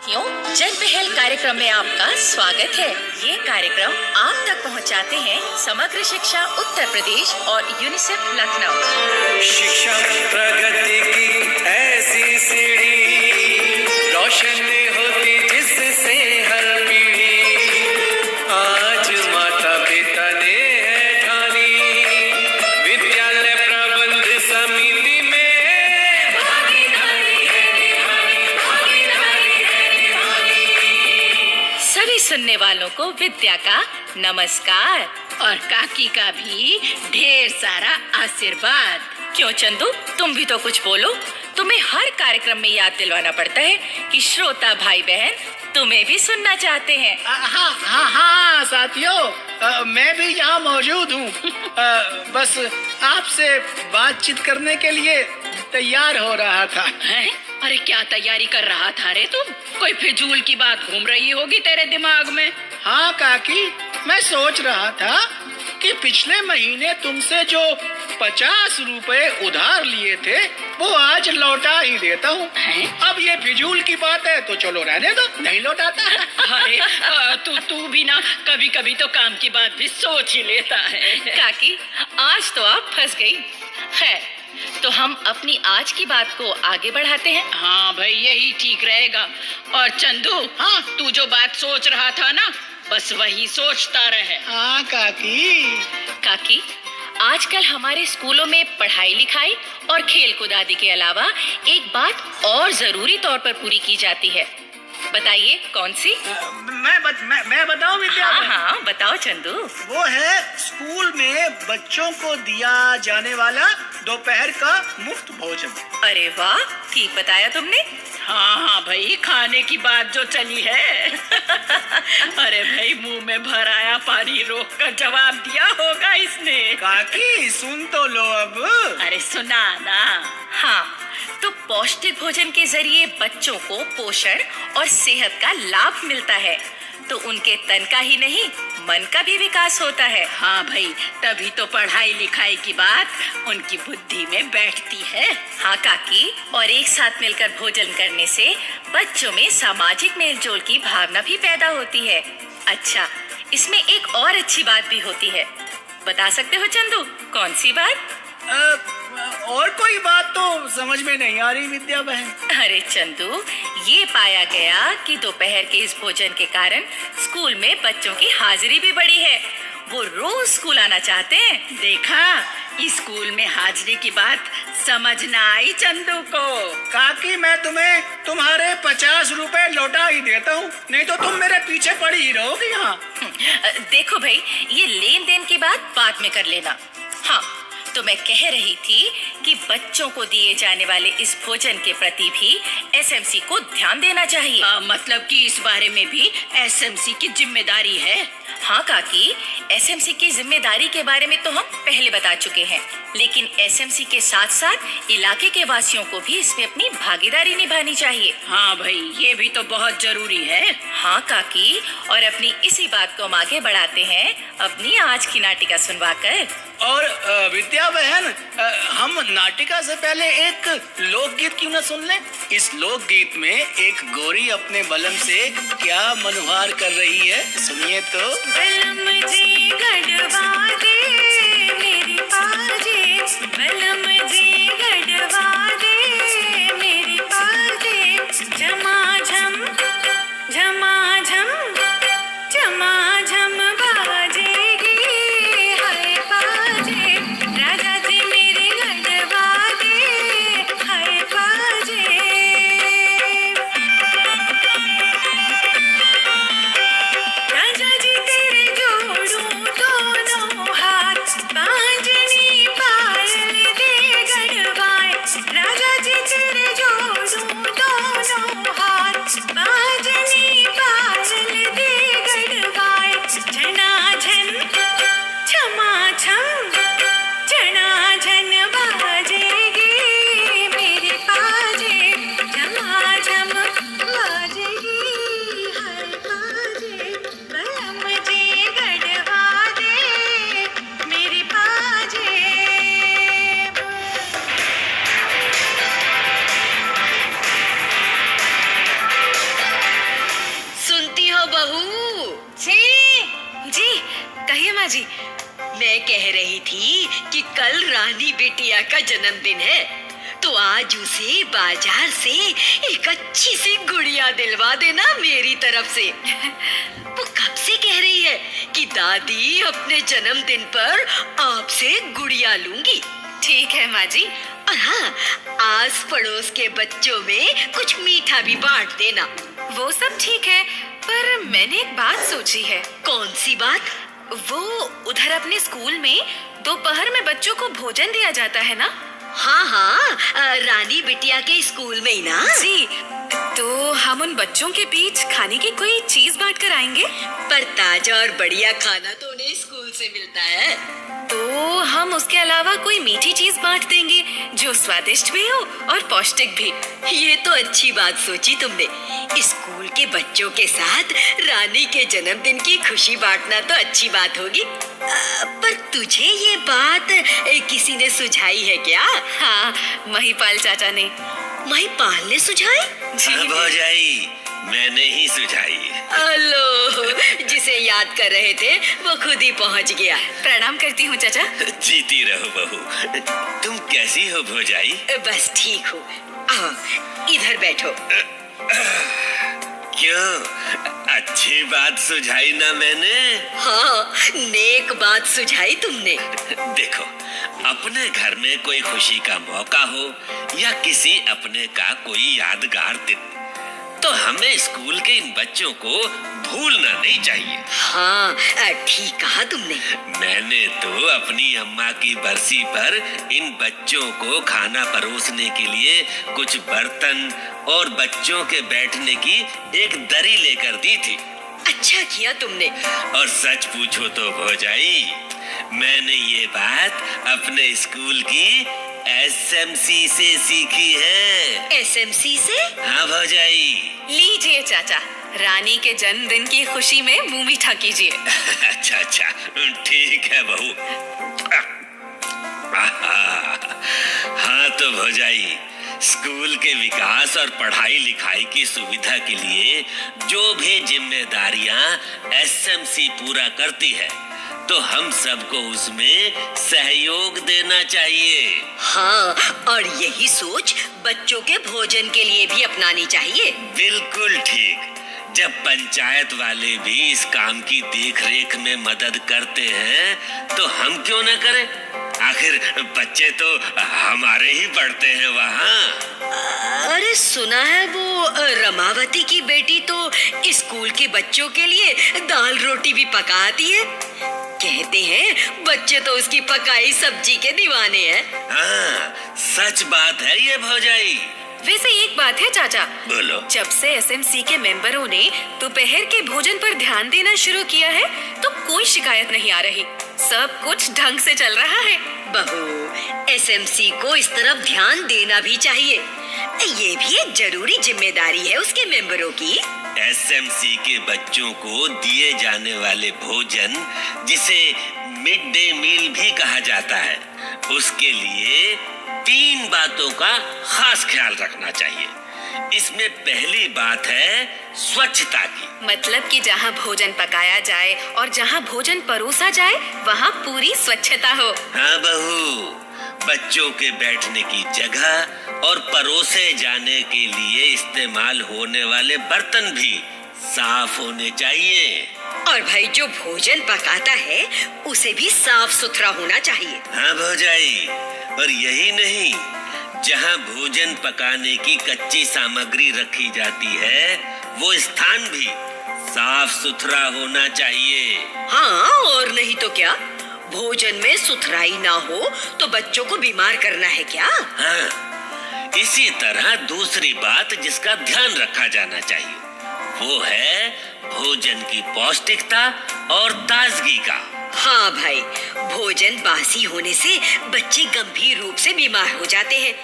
साथियों, जन पहल कार्यक्रम में आपका स्वागत है। ये कार्यक्रम आप तक पहुंचाते हैं समग्र शिक्षा उत्तर प्रदेश और यूनिसेफ लखनऊ। शिक्षा प्रगति की ऐसी सीढ़ी रोशन होती जिससे हर पीढ़ी। आज माता पिता ने है ठानी विद्यालय प्रबंध समिति में भागीदारी है निभानी। सभी सुनने वालों को विद्या का नमस्कार और काकी का भी ढेर सारा आशीर्वाद। क्यों चंदू, तुम भी तो कुछ बोलो। तुम्हें हर कार्यक्रम में याद दिलवाना पड़ता है कि श्रोता भाई बहन तुम्हें भी सुनना चाहते हैं। हाँ साथियों, मैं भी यहाँ मौजूद हूँ। बस आपसे बातचीत करने के लिए तैयार हो रहा था। हैं? अरे क्या तैयारी कर रहा था रे तुम? कोई फिजूल की बात घूम रही होगी तेरे दिमाग में। हाँ काकी, मैं सोच रहा था कि पिछले महीने तुमसे जो 50 रुपए उधार लिए थे वो आज लौटा ही देता हूँ। अब ये फिजूल की बात है तो चलो रहने दो, नहीं लौटाता। अरे तू भी ना कभी कभी तो काम की बात भी सोच ही लेता है। काकी, आज तो आप फंस गई। खैर, तो हम अपनी आज की बात को आगे बढ़ाते हैं। हाँ भाई, यही ठीक रहेगा। और चंदू, हाँ तू जो बात सोच रहा था ना, बस वही सोचता रहे। हाँ काकी। काकी, आजकल हमारे स्कूलों में पढ़ाई लिखाई और खेल कूद आदि के अलावा एक बात और जरूरी तौर पर पूरी की जाती है। बताइए कौन सी? मैं बताऊं विद्या? हाँ, बताओ चंदू। वो है स्कूल में बच्चों को दिया जाने वाला दोपहर का मुफ्त भोजन। अरे वाह, ठीक बताया तुमने। हाँ भाई, खाने की बात जो चली है। अरे भाई, मुंह में भर आया पानी रोक कर जवाब दिया होगा इसने। काकी सुन तो लो अब। अरे सुना ना। हाँ, तो पौष्टिक भोजन के जरिए बच्चों को पोषण और सेहत का लाभ मिलता है, तो उनके तन का ही नहीं मन का भी विकास होता है। हाँ भाई, तभी तो पढ़ाई लिखाई की बात उनकी बुद्धि में बैठती है। हाँ काकी, और एक साथ मिलकर भोजन करने से बच्चों में सामाजिक मेलजोल की भावना भी पैदा होती है। अच्छा, इसमें एक और अच्छी बात भी होती है। बता सकते हो चंदू, कौन सी बात? और कोई बात तो समझ में नहीं आ रही विद्या बहन। अरे चंदू, ये पाया गया कि दोपहर के इस भोजन के कारण स्कूल में बच्चों की हाजिरी भी बढ़ी है। वो रोज स्कूल आना चाहते हैं। देखा, इस स्कूल में हाजिरी की बात समझ ना आई चंदू को। काकी, मैं तुम्हें तुम्हारे 50 रुपए लौटा ही देता हूँ, नहीं तो तुम मेरे पीछे पड़ी ही रहोगी यहाँ। देखो भाई, ये लेन देन की बात बाद में कर लेना। हाँ, तो मैं कह रही थी कि बच्चों को दिए जाने वाले इस भोजन के प्रति भी एसएमसी को ध्यान देना चाहिए। मतलब कि इस बारे में भी एसएमसी की जिम्मेदारी है। हाँ काकी, एसएमसी की जिम्मेदारी के बारे में तो हम पहले बता चुके हैं, लेकिन एसएमसी के साथ साथ इलाके के वासियों को भी इसमें अपनी भागीदारी निभानी चाहिए। हाँ भाई, ये भी तो बहुत जरूरी है। हाँ काकी, और अपनी इसी बात को हम आगे बढ़ाते हैं अपनी आज की नाटिका सुनवाकर। और विद्या बहन, हम नाटिका से पहले एक लोकगीत क्यों न सुन लें? इस लोकगीत में एक गोरी अपने बलम से क्या मनोहार कर रही है, सुनिए तो। बलम जी गढ़वा दे मेरी पाजे, बलम जी गढ़वा दे मेरी पाजे, झमाझम झमाझम झमाझम बाजेगी हाय बाजे, राजा जी मेरी गढ़वा दे हाय बाजे। राजा जी तेरे जोड़ूं दोनों हाथ, बांजनी पायल दे गढ़वाए, की बिटिया का जन्मदिन है, तो आज उसे बाजार से एक अच्छी सी गुड़िया दिलवा देना मेरी तरफ से। वो कब से कह रही है कि दादी अपने जन्मदिन पर आपसे गुड़िया लूंगी। ठीक है माँ जी। और हाँ, आस पड़ोस के बच्चों में कुछ मीठा भी बांट देना। वो सब ठीक है, पर मैंने एक बात सोची है। कौन सी बात? वो उधर अपने स्कूल में दोपहर में बच्चों को भोजन दिया जाता है ना? हाँ हाँ, रानी बिटिया के स्कूल में ही ना। जी, तो हम उन बच्चों के बीच खाने की कोई चीज बांट कर आएंगे। पर ताजा और बढ़िया खाना तो उन्हें स्कूल से मिलता है। तो हम उसके अलावा कोई मीठी चीज बांट देंगे जो स्वादिष्ट भी हो और पौष्टिक भी। ये तो अच्छी बात सोची तुमने। स्कूल के बच्चों के साथ रानी के जन्मदिन की खुशी बांटना तो अच्छी बात होगी। पर तुझे ये बात किसी ने सुझाई है क्या? हाँ, महिपाल चाचा ने। महिपाल ने सुझाई? जी भौजाई, मैंने ही सुझाई। अलो, जिसे याद कर रहे थे वो खुद ही पहुंच गया। प्रणाम करती हूँ चाचा। जीती रहो बहू। तुम कैसी हो भौजाई? बस ठीक हूँ। आओ, इधर बैठो। क्यों, अच्छी बात सुझाई ना मैंने? हाँ, नेक बात सुझाई तुमने। देखो, अपने घर में कोई खुशी का मौका हो या किसी अपने का कोई यादगार दिन, तो हमें स्कूल के इन बच्चों को भूलना नहीं चाहिए। हाँ, ठीक कहा तुमने। मैंने तो अपनी अम्मा की बरसी पर इन बच्चों को खाना परोसने के लिए कुछ बर्तन और बच्चों के बैठने की एक दरी लेकर दी थी। अच्छा किया तुमने। और सच पूछो तो भौजाई, मैंने ये बात अपने स्कूल की एसएमसी से सीखी है। एसएमसी से? हाँ भौजाई। लीजिए चाचा, रानी के जन्मदिन की खुशी में मुंह मीठा कीजिए। अच्छा अच्छा, ठीक है बहू। हाँ तो भौजाई, स्कूल के विकास और पढ़ाई लिखाई की सुविधा के लिए जो भी जिम्मेदारियां एसएमसी पूरा करती है, तो हम सबको उसमें सहयोग देना चाहिए। हाँ, और यही सोच बच्चों के भोजन के लिए भी अपनानी चाहिए। बिल्कुल ठीक। जब पंचायत वाले भी इस काम की देखरेख में मदद करते हैं, तो हम क्यों न करें? आखिर बच्चे तो हमारे ही पढ़ते हैं वहाँ। अरे सुना है वो रमावती की बेटी तो स्कूल के बच्चों के लिए दाल रोटी भी पकाती है। कहते हैं बच्चे तो उसकी पकाई सब्जी के दीवाने हैं। हाँ, सच बात है ये भौजाई। वैसे एक बात है चाचा, बोलो। जब से एसएमसी के मेंबरों ने दोपहर के भोजन पर ध्यान देना शुरू किया है, तो कोई शिकायत नहीं आ रही। सब कुछ ढंग से चल रहा है। बहू, एसएमसी को इस तरफ ध्यान देना भी चाहिए। ये भी एक जरूरी जिम्मेदारी है उसके मेंबरों की। एसएमसी के बच्चों को दिए जाने वाले भोजन, जिसे मिड डे मील भी कहा जाता है, उसके लिए 3 बातों का खास ख्याल रखना चाहिए। इसमें पहली बात है स्वच्छता की। मतलब कि जहाँ भोजन पकाया जाए और जहाँ भोजन परोसा जाए, वहाँ पूरी स्वच्छता हो। हाँ बहू, बच्चों के बैठने की जगह और परोसे जाने के लिए इस्तेमाल होने वाले बर्तन भी साफ होने चाहिए। और भाई, जो भोजन पकाता है उसे भी साफ सुथरा होना चाहिए। हाँ भौजाई, और यही नहीं, जहाँ भोजन पकाने की कच्ची सामग्री रखी जाती है, वो स्थान भी साफ सुथरा होना चाहिए। हाँ, और नहीं तो क्या, भोजन में सुथराई ना हो तो बच्चों को बीमार करना है क्या? हाँ, इसी तरह दूसरी बात जिसका ध्यान रखा जाना चाहिए, वो है भोजन की पौष्टिकता और ताजगी का। हाँ भाई, भोजन बासी होने से बच्चे गंभीर रूप से बीमार हो जाते हैं।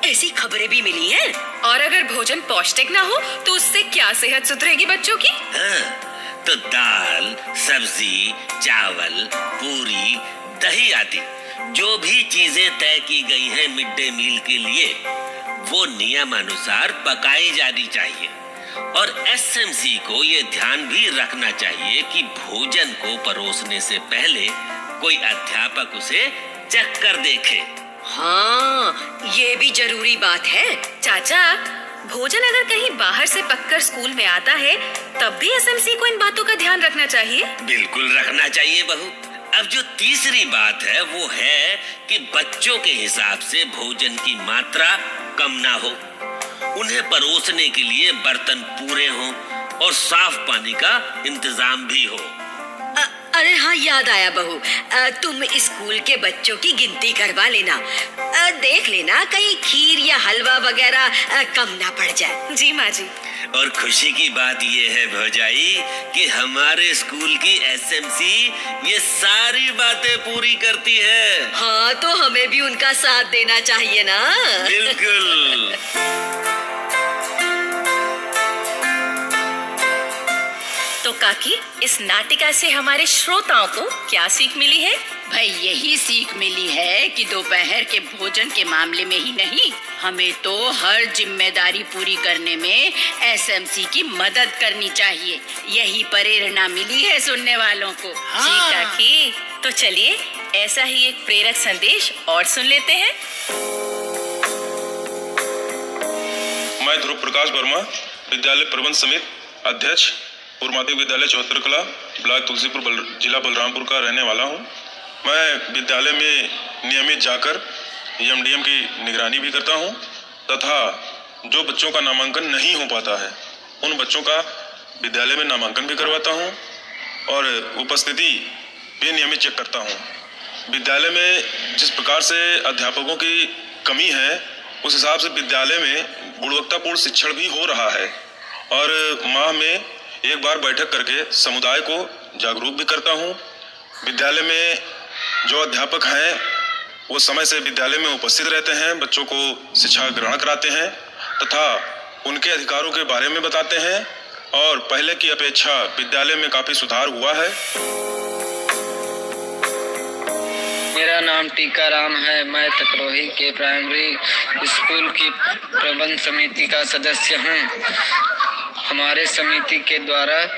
ऐसी खबरें भी मिली हैं। और अगर भोजन पौष्टिक ना हो तो उससे क्या सेहत सुधरेगी बच्चों की? हाँ, तो दाल, सब्जी, चावल, पूरी, दही आदि जो भी चीजें तय की गई हैं मिड डे मील के लिए, वो नियमानुसार पकाई जानी चाहिए। और एसएमसी को ये ध्यान भी रखना चाहिए कि भोजन को परोसने से पहले कोई अध्यापक उसे चख कर देखे। हाँ, ये भी जरूरी बात है। चाचा, भोजन अगर कहीं बाहर से पककर स्कूल में आता है तब भी एसएमसी को इन बातों का ध्यान रखना चाहिए। बिल्कुल रखना चाहिए बहू। अब जो तीसरी बात है वो है कि बच्चों के हिसाब से भोजन की मात्रा कम ना हो, उन्हें परोसने के लिए बर्तन पूरे हों और साफ पानी का इंतजाम भी हो। अरे हाँ, याद आया बहू, तुम स्कूल के बच्चों की गिनती करवा लेना। देख लेना कहीं खीर या हलवा वगैरह कम ना पड़ जाए। जी माँ जी। और खुशी की बात ये है भौजाई कि हमारे स्कूल की एसएमसी ये सारी बातें पूरी करती है। हाँ, तो हमें भी उनका साथ देना चाहिए ना। बिल्कुल। तो काकी, इस नाटिका से हमारे श्रोताओं को क्या सीख मिली है? भाई यही सीख मिली है कि दोपहर के भोजन के मामले में ही नहीं, हमें तो हर जिम्मेदारी पूरी करने में एसएमसी की मदद करनी चाहिए। यही प्रेरणा मिली है सुनने वालों को। जी काकी, तो चलिए ऐसा ही एक प्रेरक संदेश और सुन लेते हैं। मैं ध्रुव प्रकाश वर्मा, विद्यालय प्रबंध समिति अध्यक्ष, पूर्व माध्यमिक विद्यालय चौहत्तर कला, ब्लॉक तुलसीपुर, जिला बलरामपुर का रहने वाला हूँ। मैं विद्यालय में नियमित जाकर एमडीएम की निगरानी भी करता हूँ तथा जो बच्चों का नामांकन नहीं हो पाता है उन बच्चों का विद्यालय में नामांकन भी करवाता हूँ और उपस्थिति भी नियमित चेक करता हूँ। विद्यालय में जिस प्रकार से अध्यापकों की कमी है उस हिसाब से विद्यालय में गुणवत्तापूर्ण शिक्षण भी हो रहा है और माह में एक बार बैठक करके समुदाय को जागरूक भी करता हूँ। विद्यालय में जो अध्यापक हैं वो समय से विद्यालय में उपस्थित रहते हैं, बच्चों को शिक्षा ग्रहण कराते हैं तथा उनके अधिकारों के बारे में बताते हैं और पहले की अपेक्षा विद्यालय में काफी सुधार हुआ है। मेरा नाम टीकाराम है। मैं तकरोही के प्राइमरी स्कूल की प्रबंध समिति का सदस्य हूँ। हमारे समिति के द्वारा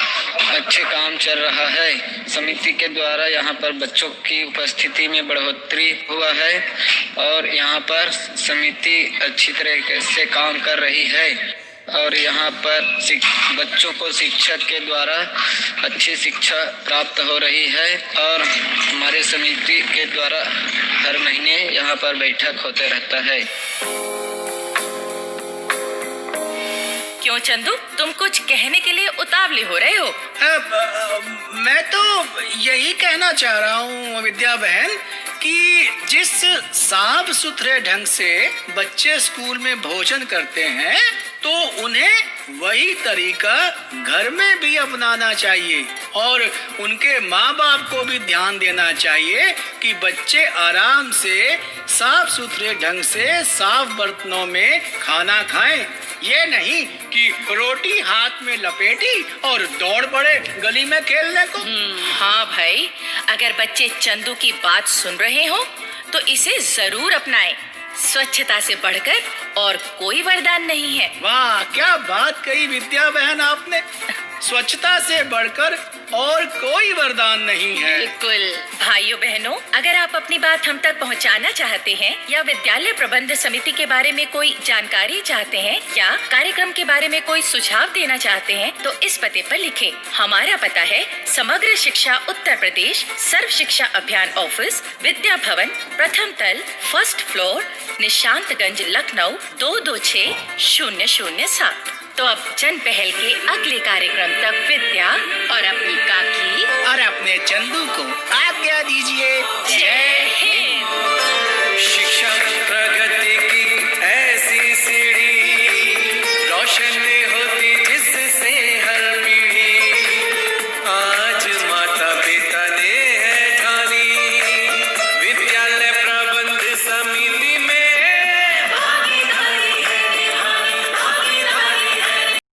अच्छे काम चल रहा है। समिति के द्वारा यहाँ पर बच्चों की उपस्थिति में बढ़ोतरी हुआ है और यहाँ पर समिति अच्छी तरीके से काम कर रही है और यहाँ पर बच्चों को शिक्षक के द्वारा अच्छी शिक्षा प्राप्त हो रही है और हमारे समिति के द्वारा हर महीने यहाँ पर बैठक होते रहता है। क्यों चंदू, तुम कुछ कहने के लिए उतावले हो रहे हो? मैं तो यही कहना चाह रहा हूँ विद्या बहन कि जिस साफ सुथरे ढंग से बच्चे स्कूल में भोजन करते हैं तो उन्हें वही तरीका घर में भी अपनाना चाहिए और उनके माँ बाप को भी ध्यान देना चाहिए कि बच्चे आराम से साफ सुथरे ढंग से साफ बर्तनों में खाना खाएं। ये नहीं कि रोटी हाथ में लपेटी और दौड़ पड़े गली में खेलने को। हाँ भाई, अगर बच्चे चंदू की बात सुन रहे हो तो इसे जरूर अपनाएं। स्वच्छता से बढ़कर और कोई वरदान नहीं है। वाह, क्या बात कही विद्या बहन आपने। स्वच्छता से बढ़कर और कोई वरदान नहीं है। बिल्कुल। भाइयों बहनों, अगर आप अपनी बात हम तक पहुंचाना चाहते हैं या विद्यालय प्रबंध समिति के बारे में कोई जानकारी चाहते हैं या कार्यक्रम के बारे में कोई सुझाव देना चाहते हैं तो इस पते पर लिखें। हमारा पता है समग्र शिक्षा उत्तर प्रदेश, सर्व शिक्षा अभियान ऑफिस, विद्या भवन, प्रथम तल, फर्स्ट फ्लोर, निशांतगंज, लखनऊ 226007। तो अब जन पहल के अगले कार्यक्रम तक विद्या और अपनी काकी और अपने चंदू को आज्ञा